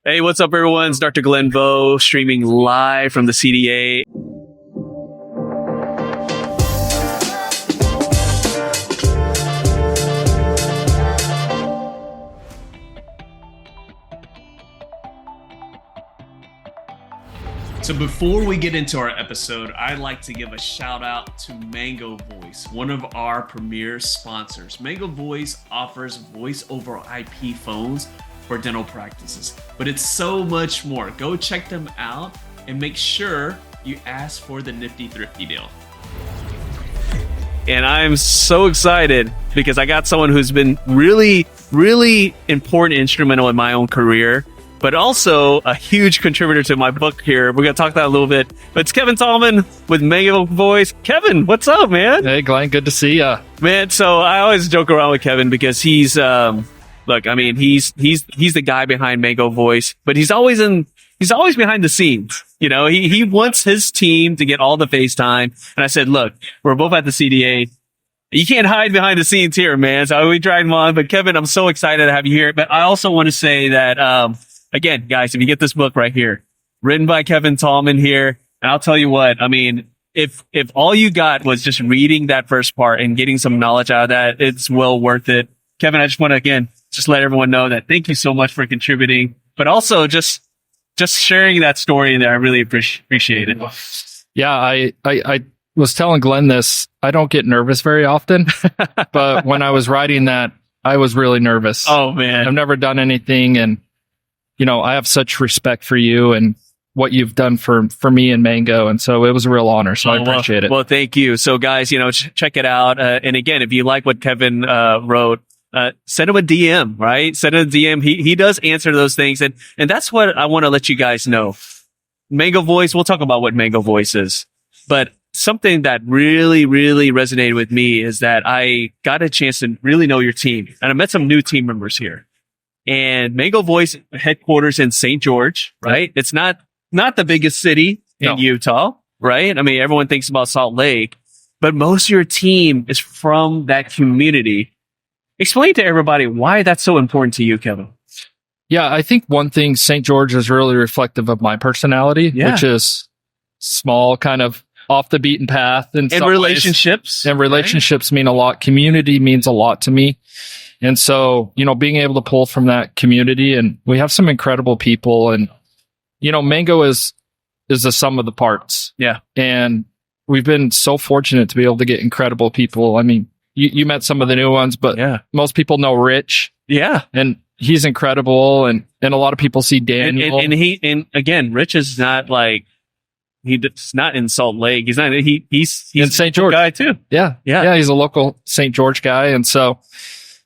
Hey, what's up, everyone? It's Dr. Glenn Vo, streaming live from the CDA. So before we get into our episode, I'd like to give a shout out to Mango Voice, one of our premier sponsors. Mango Voice offers voice over IP phones for dental practices, but it's so much more. Go check them out and make sure you ask for the Nifty Thrifty deal. And I'm so excited because I got someone who's been really, really important, instrumental in my own career, but also a huge contributor to my book here. We're going to talk about that a little bit. But it's Kevin Tallman with Mango Voice. Kevin, what's up, man? Hey, Glenn, good to see ya. Man, so I always joke around with Kevin because he's, look, I mean, he's the guy behind Mango Voice, but he's always behind the scenes. You know, he wants his team to get all the FaceTime. And I said, look, we're both at the CDA. You can't hide behind the scenes here, man. So we dragged him on. But Kevin, I'm so excited to have you here. But I also want to say that, again, guys, if you get this book right here, written by Kevin Tallman here, and I'll tell you what, I mean, if all you got was just reading that first part and getting some knowledge out of that, it's well worth it. Kevin, I just want to, again, just let everyone know that thank you so much for contributing, but also just sharing that story there. I really appreciate it. Yeah, I was telling Glenn this. I don't get nervous very often, but when I was writing that, I was really nervous. Oh, man. I've never done anything, and you know, I have such respect for you and what you've done for me and Mango. And so it was a real honor. So I appreciate it. Well, thank you. So guys, you know, check it out. And again, if you like what Kevin wrote, send him a DM, right? Send him a DM. He does answer those things. And that's what I want to let you guys know. Mango Voice, we'll talk about what Mango Voice is. But something that really, really resonated with me is that I got a chance to really know your team. And I met some new team members here. And Mango Voice headquarters in St. George, right? Yeah. It's not the biggest city in Utah, right? I mean, everyone thinks about Salt Lake, but most of your team is from that community. Explain to everybody why that's so important to you, Kevin. Yeah, I think one thing, St. George is really reflective of my personality, which is small, kind of off the beaten path. And relationships. And relationships mean a lot. Community means a lot to me. And so, you know, being able to pull from that community, and we have some incredible people, and, you know, Mango is the sum of the parts. Yeah. And we've been so fortunate to be able to get incredible people. I mean, you met some of the new ones, but most people know Rich. Yeah. And he's incredible. And a lot of people see Daniel. And again, Rich is not like, he's not in Salt Lake. He's in St. George guy too. Yeah. He's a local St. George guy. And so,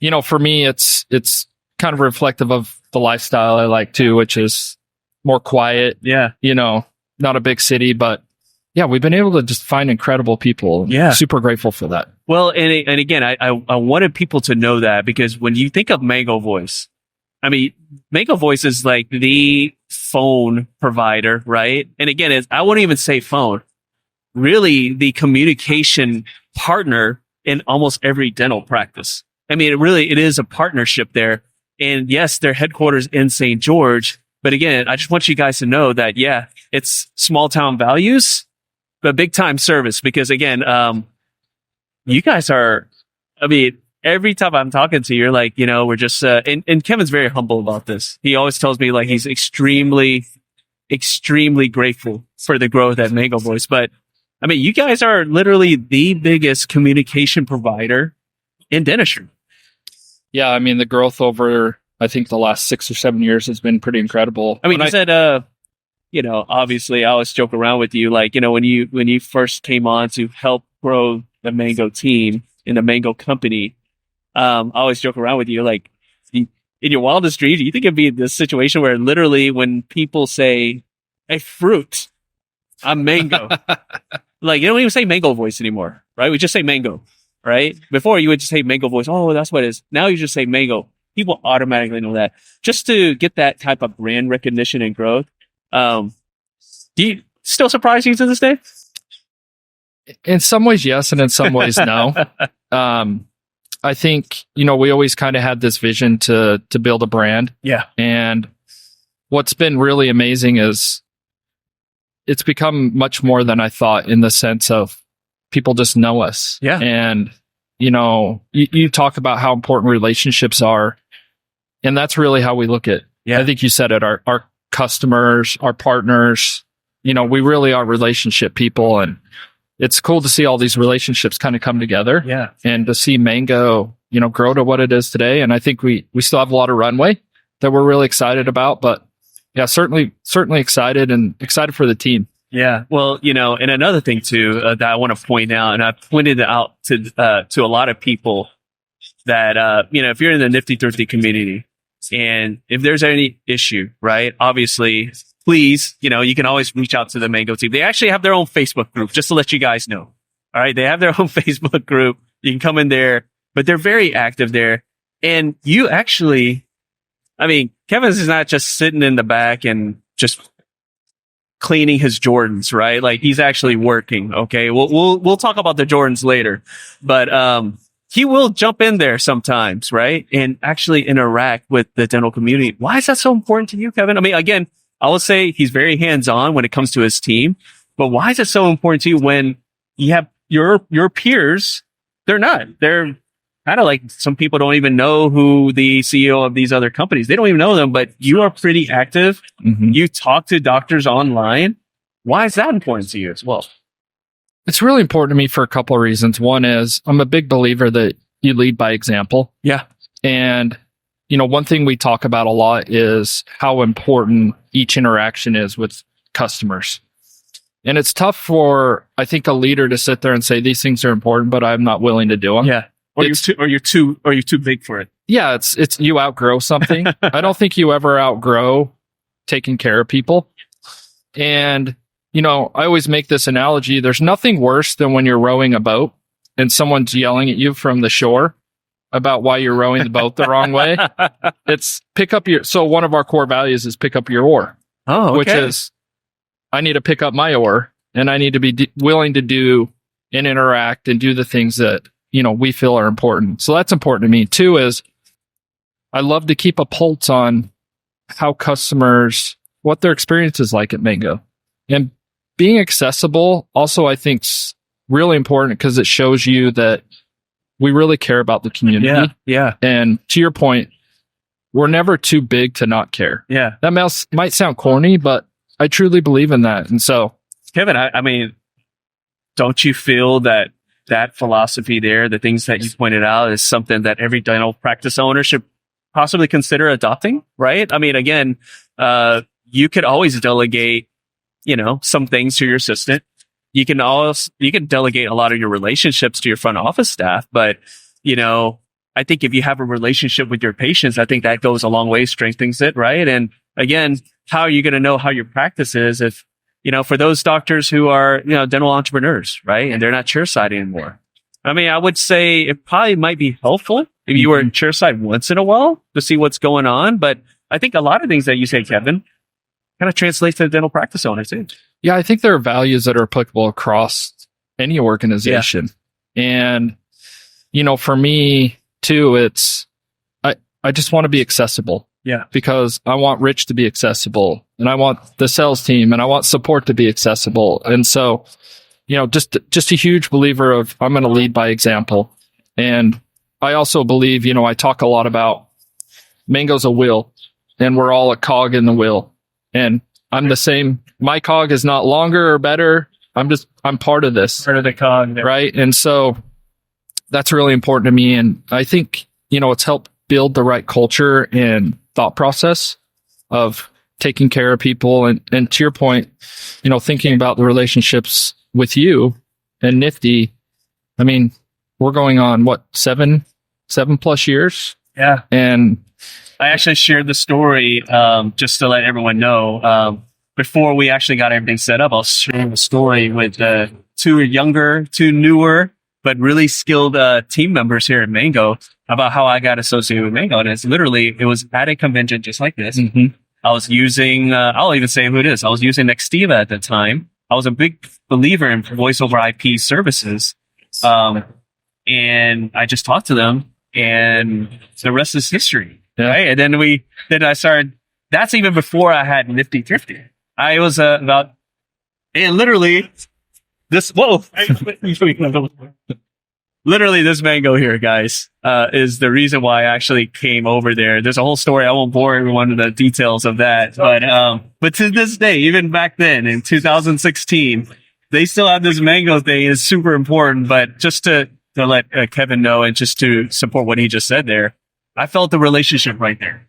you know, for me, it's kind of reflective of the lifestyle I like too, which is more quiet. Yeah. You know, not a big city, but yeah, we've been able to just find incredible people. Yeah. Super grateful for that. Well, and again, I wanted people to know that because when you think of Mango Voice, I mean, Mango Voice is like the phone provider, right? And again, I wouldn't even say phone, really the communication partner in almost every dental practice. I mean, it is a partnership there. And yes, their headquarters in St. George. But again, I just want you guys to know that, yeah, it's small town values, but big time service. Because again, you guys are, I mean, every time I'm talking to you, you're like, you know, we're just, and Kevin's very humble about this. He always tells me like he's extremely, extremely grateful for the growth at Mango Voice. But I mean, you guys are literally the biggest communication provider in dentistry. Yeah, I mean, the growth over, I think, the last 6 or 7 years has been pretty incredible. I mean, you said, you know, obviously, I always joke around with you, like, you know, when you first came on to help grow the Mango team in the Mango company, I always joke around with you, like, in your wildest dreams, you think it'd be this situation where literally when people say, "Hey, fruit, I'm Mango," like, you don't even say Mango Voice anymore, right? We just say Mango. Right? Before you would just say Mango Voice. Oh, that's what it is. Now you just say Mango. People automatically know that. Just to get that type of brand recognition and growth. Do you still surprise you to this day? In some ways, yes. And in some ways, no. I think, you know, we always kind of had this vision to build a brand. Yeah. And what's been really amazing is it's become much more than I thought, in the sense of people just know us. Yeah. And, you talk about how important relationships are. And that's really how we look at, I think you said it, our customers, our partners, we really are relationship people. And it's cool to see all these relationships kind of come together. Yeah. And to see Mango, grow to what it is today. And I think we still have a lot of runway that we're really excited about, but yeah, certainly excited for the team. Yeah. Well, and another thing too, that I want to point out, and I've pointed it out to a lot of people that, if you're in the Nifty Thrifty community and if there's any issue, right, obviously, please, you can always reach out to the Mango team. They actually have their own Facebook group, just to let you guys know. All right. They have their own Facebook group. You can come in there, but they're very active there. And you actually, Kevin's is not just sitting in the back and just cleaning his Jordans, right? Like, he's actually working. Okay. We'll talk about the Jordans later, but, he will jump in there sometimes, right? And actually interact with the dental community. Why is that so important to you, Kevin? Again, I will say he's very hands-on when it comes to his team, but why is it so important to you when you have your peers? They're not. They're kind of like, some people don't even know who the CEO of these other companies. They don't even know them, but you are pretty active. Mm-hmm. You talk to doctors online. Why is that important to you as well? It's really important to me for a couple of reasons. One is I'm a big believer that you lead by example. Yeah. And, one thing we talk about a lot is how important each interaction is with customers. And it's tough for, I think, a leader to sit there and say these things are important, but I'm not willing to do them. Yeah. Or you're too big for it. Yeah. It's you outgrow something. I don't think you ever outgrow taking care of people. And, I always make this analogy. There's nothing worse than when you're rowing a boat and someone's yelling at you from the shore about why you're rowing the boat the wrong way. It's so one of our core values is pick up your oar. Oh, okay. Which is, I need to pick up my oar and I need to be willing to do and interact and do the things that, we feel are important. So that's important to me. Two is I love to keep a pulse on how customers, what their experience is like at Mango. And being accessible also, I think, is really important because it shows you that we really care about the community. Yeah. And to your point, we're never too big to not care. Yeah. That might sound corny, but I truly believe in that. And so, Kevin, don't you feel that philosophy there, the things that you pointed out, is something that every dental practice owner should possibly consider adopting, right? Again, you could always delegate, some things to your assistant. You can delegate a lot of your relationships to your front office staff, but, I think if you have a relationship with your patients, I think that goes a long way, strengthens it, right? And again, how are you going to know how your practice is if, for those doctors who are, dental entrepreneurs, right? And they're not chairside anymore. I would say it probably might be helpful if you were in chairside once in a while to see what's going on. But I think a lot of things that you say, Kevin, kind of translates to the dental practice owner too. Yeah, I think there are values that are applicable across any organization. Yeah. And, for me too, it's, I just want to be accessible. Yeah. Because I want Rich to be accessible and I want the sales team and I want support to be accessible. And so, just a huge believer of I'm going to lead by example. And I also believe, I talk a lot about Mango's a wheel and we're all a cog in the wheel. And I'm the same. My cog is not longer or better. I'm part of this. Part of the cog. There. Right. And so that's really important to me. And I think, it's helped build the right culture and thought process of taking care of people. And to your point, thinking about the relationships with you and Nifty. We're going on 7+ years. Yeah. And I actually shared the story, just to let everyone know, before we actually got everything set up. I'll share the story with, two newer, but really skilled, team members here at Mango about how I got associated with Mango. And it was at a convention just like this. Mm-hmm. I was using, I'll even say who it is. I was using Nextiva at the time. I was a big believer in voice over IP services. And I just talked to them and the rest is history. Yeah. Right. And then I started that's even before I had Nifty Thrifty. I was about, and literally this, whoa, literally this mango here, guys, is the reason why I actually came over there. There's a whole story. I won't bore everyone with the details of that. But to this day, even back then in 2016, they still have this mango thing. It's super important. But just to let Kevin know and just to support what he just said there, I felt the relationship right there.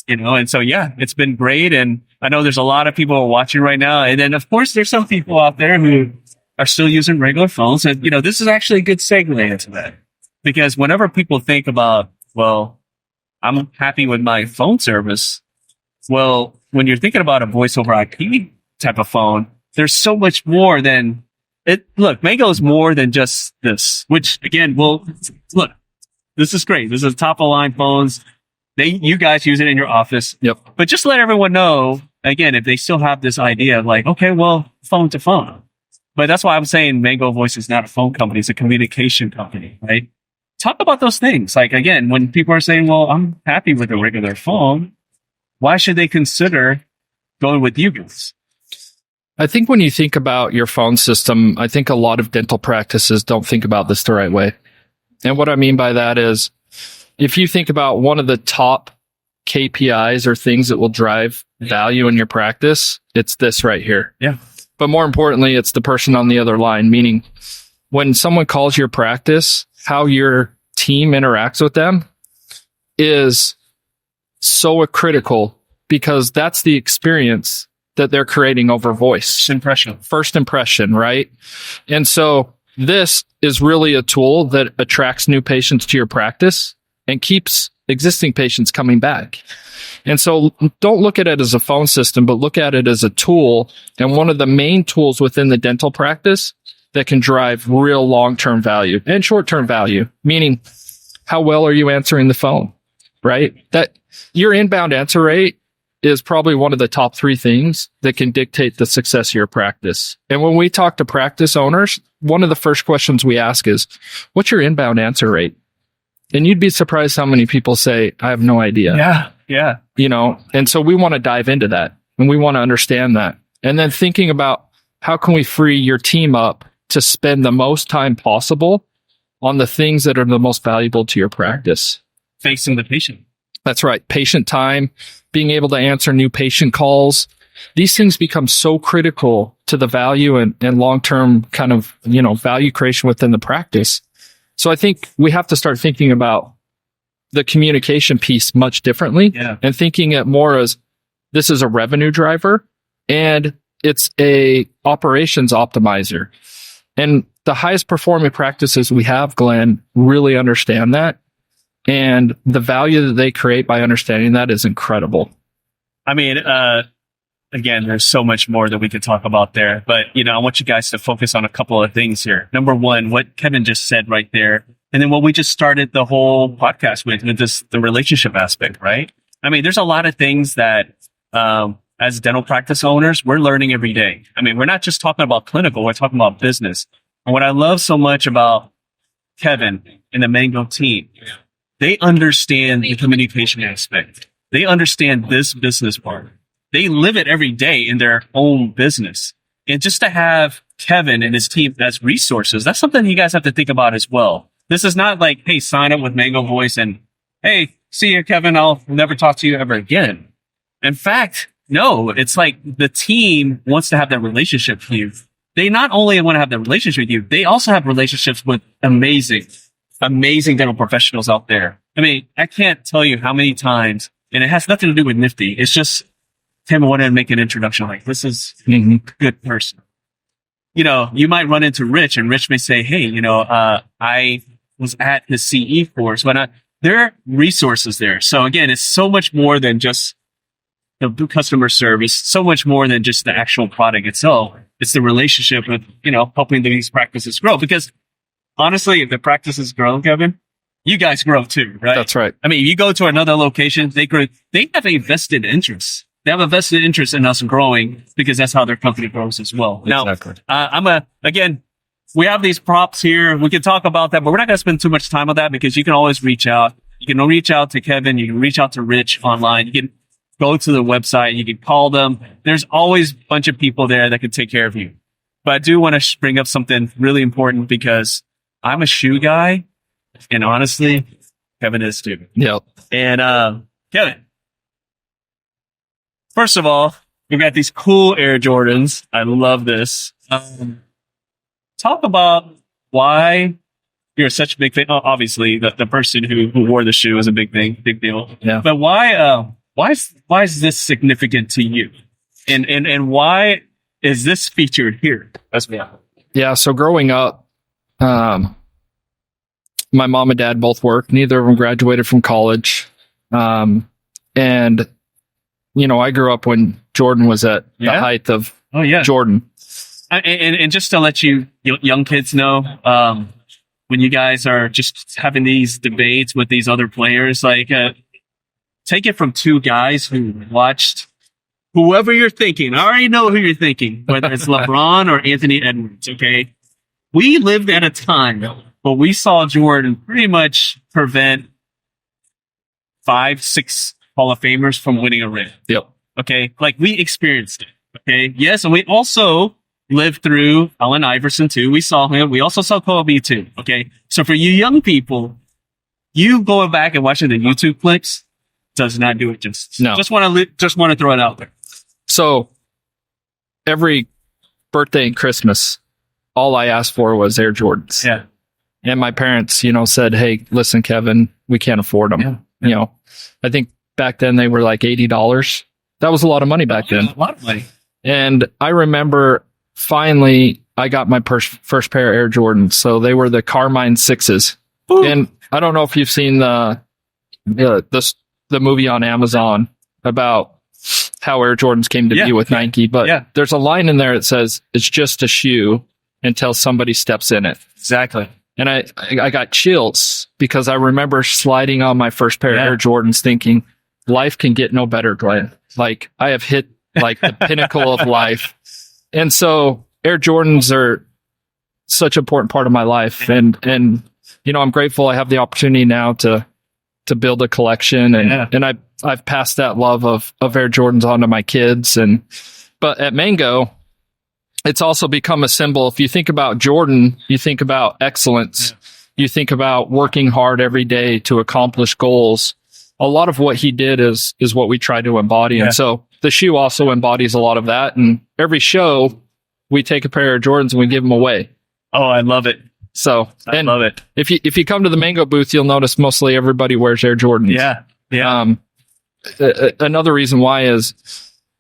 And so, yeah, it's been great. And I know there's a lot of people watching right now. And then, of course, there's some people out there who are still using regular phones. And, this is actually a good segue into that. Because whenever people think about, well, I'm happy with my phone service. Well, when you're thinking about a voice over IP type of phone, there's so much more than it. Look, Mango is more than just this, which again, look, this is great. This is top of line phones. You guys use it in your office. Yep. But just let everyone know, again, if they still have this idea of like, okay, well, phone to phone. But that's why I'm saying Mango Voice is not a phone company. It's a communication company, right? Talk about those things. Like, again, when people are saying, well, I'm happy with a regular phone, why should they consider going with you guys? I think when you think about your phone system, I think a lot of dental practices don't think about this the right way. And what I mean by that is, if you think about one of the top KPIs or things that will drive value in your practice, it's this right here. Yeah. But more importantly, it's the person on the other line, meaning when someone calls your practice, how your team interacts with them is so critical because that's the experience that they're creating over voice. First impression, right? And so this is really a tool that attracts new patients to your practice and keeps existing patients coming back. And so don't look at it as a phone system, but look at it as a tool and one of the main tools within the dental practice that can drive real long-term value and short-term value, meaning how well are you answering the phone, right? That your inbound answer rate is probably one of the top 3 things that can dictate the success of your practice. And when we talk to practice owners, one of the first questions we ask is, what's your inbound answer rate? And you'd be surprised how many people say, I have no idea. Yeah. And so we want to dive into that and we want to understand that. And then thinking about how can we free your team up to spend the most time possible on the things that are the most valuable to your practice. Facing the patient. That's right. Patient time, being able to answer new patient calls. These things become so critical to the value and long-term kind of, value creation within the practice. So I think we have to start thinking about the communication piece much differently and thinking it more as this is a revenue driver and it's a operations optimizer. And the highest performing practices we have, Glenn, really understand that. And the value that they create by understanding that is incredible. I mean, again, there's so much more that we could talk about there, but I want you guys to focus on a couple of things here. Number one, what Kevin just said right there. And then what we just started the whole podcast with the relationship aspect, right? I mean, there's a lot of things that, as dental practice owners, we're learning every day. I mean, we're not just talking about clinical, we're talking about business. And what I love so much about Kevin and the Mango team, they understand the communication aspect. They understand this business part. They live it every day in their own business. And just to have Kevin and his team as resources, that's something you guys have to think about as well. This is not like, hey, sign up with Mango Voice and, hey, see you, Kevin. I'll never talk to you ever again. In fact, no, it's like the team wants to have that relationship with you. They not only want to have that relationship with you, they also have relationships with amazing dental professionals out there. I mean, I can't tell you how many times, and it has nothing to do with Nifty. It's just Tim wanted to make an introduction like, this is a good person. You might run into Rich and Rich may say, hey, I was at his CE course, but there are resources there. So again, it's so much more than just the customer service, so much more than just the actual product itself. It's the relationship with, helping these practices grow. Because honestly, if the practices grow, Kevin, you guys grow too, right? That's right. I mean, you go to another location, they grow. They have a vested interest. They have a vested interest in us growing because that's how their company grows as well. Exactly. Now, again, we have these props here. We can talk about that, but we're not going to spend too much time on that because you can always reach out. You can reach out to Kevin. You can reach out to Rich online. You can go to the website. You can call them. There's always a bunch of people there that can take care of you. But I do want to bring up something really important because I'm a shoe guy, and honestly, Kevin is too. Yep. And Kevin, first of all, we got these cool Air Jordans. I love this. Talk about why you're such a big fan. Oh, obviously, the person who wore the shoe is a big deal. Yeah. But why is this significant to you? And why is this featured here? Yeah. So growing up, my mom and dad both worked. Neither of them graduated from college. And, I grew up when Jordan was at the height of Jordan. And just to let you young kids know, when you guys are just having these debates with these other players, like, take it from two guys who watched whoever you're thinking. I already know who you're thinking, whether it's LeBron or Anthony Edwards, okay? We lived at a time where we saw Jordan pretty much prevent 5, 6 Hall of Famers from winning a ring. Yep. Okay? Like, we experienced it, okay? Yes, and we also lived through Allen Iverson, too. We saw him. We also saw Kobe, too, okay? So for you young people, you going back and watching the YouTube clips does not do it justice. No. Just want to throw it out there. So every birthday and Christmas, all I asked for was Air Jordans. Yeah. And my parents, said, "Hey, listen, Kevin, we can't afford them." Yeah. I think back then they were like $80. That was a lot of money back then. A lot of money. And I remember finally I got my first pair of Air Jordans. So they were the Carmine 6s. Ooh. And I don't know if you've seen the movie on Amazon about how Air Jordans came to be with Nike, but there's a line in there that says it's just a shoe until somebody steps in it. Exactly. And I got chills because I remember sliding on my first pair of Air Jordans thinking, life can get no better, Glenn. Like, I have hit like the pinnacle of life. And so Air Jordans are such an important part of my life. And I'm grateful I have the opportunity now to build a collection, and I've passed that love of Air Jordans on to my kids. But at Mango, it's also become a symbol. If you think about Jordan, you think about excellence. You think about working hard every day to accomplish goals. A lot of what he did is what we try to embody. And so the shoe also embodies a lot of that. And every show we take a pair of Jordans and we give them away. Oh, I love it. So I love it. If you come to the Mango booth, you'll notice mostly everybody wears Air Jordans. Yeah. Another reason why is,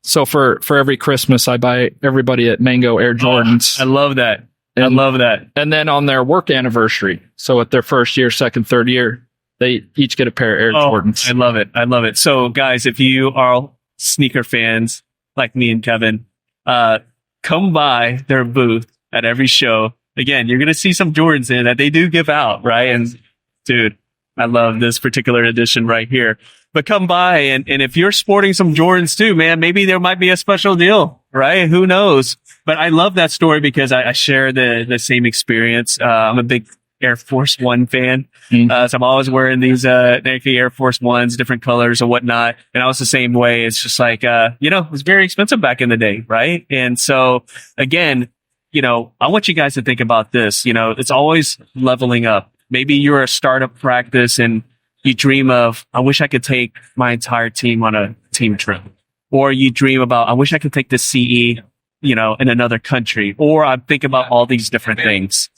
so for every Christmas, I buy everybody at Mango Air Jordans. I love that. I love that. And then on their work anniversary, so at their first year, second, third year, they each get a pair of Air Jordans. I love it. I love it. So guys, if you are sneaker fans like me and Kevin, come by their booth at every show. Again, you're going to see some Jordans in that they do give out, right? And dude, I love this particular edition right here. But come by, and if you're sporting some Jordans too, man, maybe there might be a special deal, right? Who knows? But I love that story because I share the same experience. I'm a big Air Force One fan. So I'm always wearing these Nike Air Force Ones, different colors and whatnot. And I was the same way. It's just like, it was very expensive back in the day, right? And so again, I want you guys to think about this. It's always leveling up. Maybe you're a startup practice and you dream of, I wish I could take my entire team on a team trip. Or you dream about, I wish I could take the CE, in another country. Or I think about all these different things.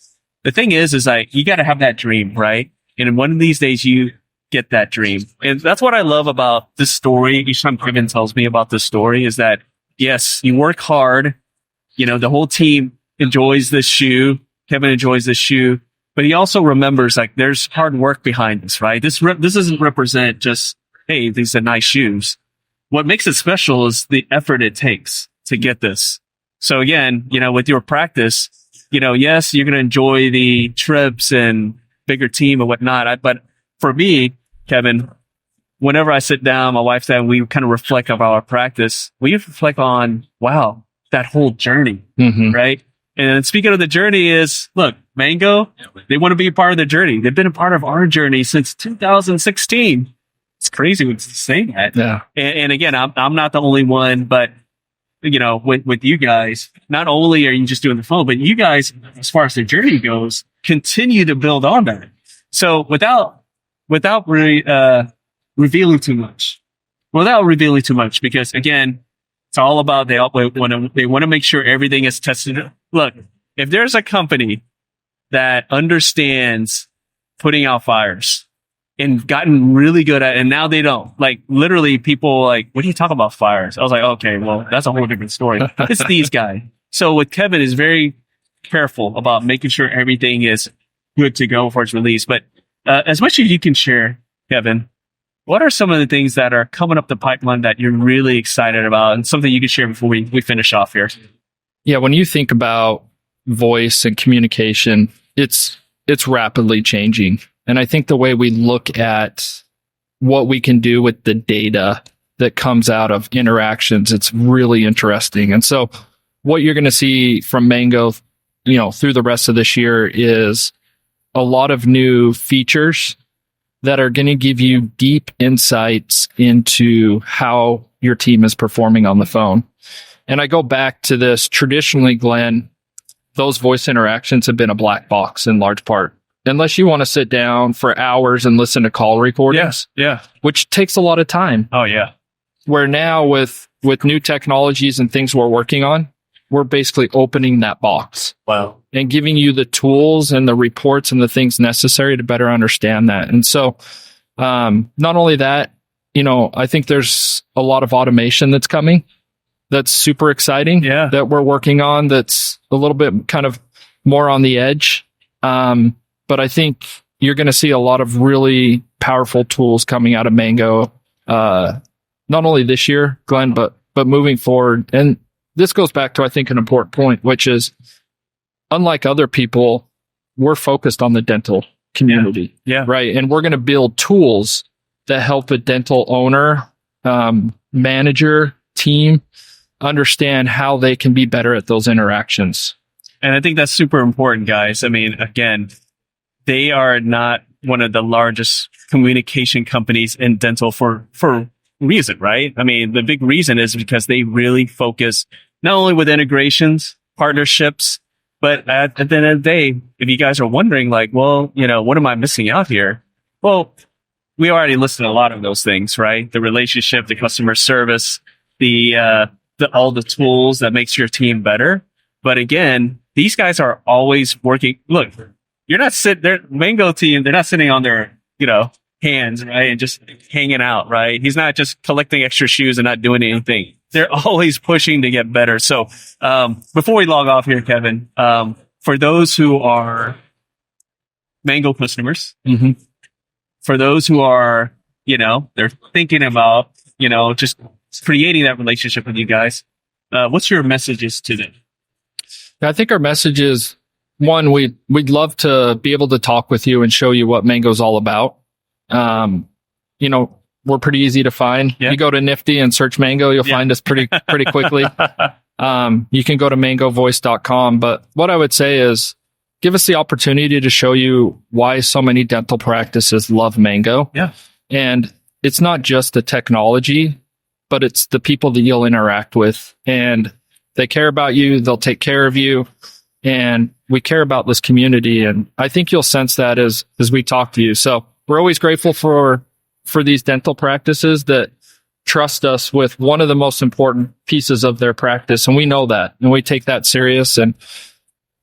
The thing is like, you got to have that dream, right? And one of these days you get that dream. And that's what I love about this story. Each time Kevin tells me about this story is that, yes, you work hard. The whole team enjoys this shoe. Kevin enjoys this shoe. But he also remembers, like, there's hard work behind this, right? This doesn't represent just, hey, these are nice shoes. What makes it special is the effort it takes to get this. So again, with your practice, yes, you're going to enjoy the trips and bigger team and whatnot. But for me, Kevin, whenever I sit down, my wife said, we kind of reflect on our practice. We reflect on, wow, that whole journey, right? And speaking of the journey is, look, Mango, they want to be a part of the journey. They've been a part of our journey since 2016. it's crazy to say that. Yeah. And again, I'm not the only one, but with you guys, not only are you just doing the phone, but you guys, as far as the journey goes, continue to build on that. So without really, revealing too much, because again, it's all about they want to make sure everything is tested. Look, if there's a company that understands putting out fires and gotten really good at it, and now they don't, like, literally people like, what do you talk about fires? I was like, okay, well, that's a whole different story. It's these guys. So with Kevin is very careful about making sure everything is good to go for its release. But as much as you can share, Kevin, what are some of the things that are coming up the pipeline that you're really excited about, and something you can share before we finish off here? Yeah, when you think about voice and communication, it's rapidly changing. And I think the way we look at what we can do with the data that comes out of interactions, it's really interesting. And so what you're going to see from Mango, through the rest of this year is a lot of new features that are going to give you deep insights into how your team is performing on the phone. And I go back to this. Traditionally, Glenn, those voice interactions have been a black box in large part, unless you want to sit down for hours and listen to call recordings. Yeah. Which takes a lot of time. Oh, yeah. Where now with new technologies and things we're working on, we're basically opening that box. Wow. And giving you the tools and the reports and the things necessary to better understand that. And so, not only that, I think there's a lot of automation that's coming. That's super exciting. Yeah. That we're working on. That's a little bit kind of more on the edge. But I think you're going to see a lot of really powerful tools coming out of Mango, not only this year, Glenn, but moving forward. And this goes back to, I think, an important point, which is, unlike other people, we're focused on the dental community. Yeah. Right. And we're going to build tools that help a dental owner, manager, team understand how they can be better at those interactions. And I think that's super important, guys. I mean, again, they are not one of the largest communication companies in dental for reason, right? I mean, the big reason is because they really focus not only with integrations, partnerships, but at the end of the day, if you guys are wondering, like, well, what am I missing out here? Well, we already listed a lot of those things, right? The relationship, the customer service, all the tools that makes your team better. But again, these guys are always working. Look, you're not Mango team, they're not sitting on their, hands, right? And just hanging out, right? He's not just collecting extra shoes and not doing anything. They're always pushing to get better. So, before we log off here, Kevin, for those who are Mango customers, for those who are, they're thinking about, just creating that relationship with you guys, what's your messages to them? I think our message is, one, we'd love to be able to talk with you and show you what Mango's all about. We're pretty easy to find. Yeah. You go to Nifty and search Mango, you'll find us pretty quickly. You can go to mangovoice.com. But what I would say is, give us the opportunity to show you why so many dental practices love Mango. Yeah. And it's not just the technology, but it's the people that you'll interact with. And they care about you. They'll take care of you. And we care about this community. And I think you'll sense that as we talk to you. So we're always grateful for these dental practices that trust us with one of the most important pieces of their practice. And we know that, and we take that serious. And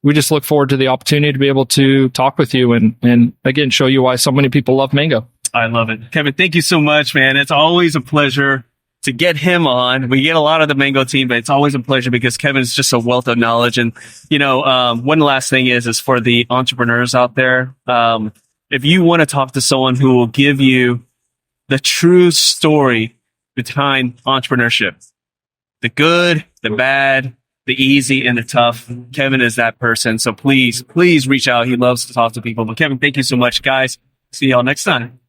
we just look forward to the opportunity to be able to talk with you and again, show you why so many people love Mango. I love it. Kevin, thank you so much, man. It's always a pleasure to get him on. We get a lot of the Mango team, but it's always a pleasure because Kevin's just a wealth of knowledge. And, one last thing is for the entrepreneurs out there. If you want to talk to someone who will give you the true story behind entrepreneurship, the good, the bad, the easy, and the tough, Kevin is that person. So please reach out. He loves to talk to people. But Kevin, thank you so much, guys. See y'all next time.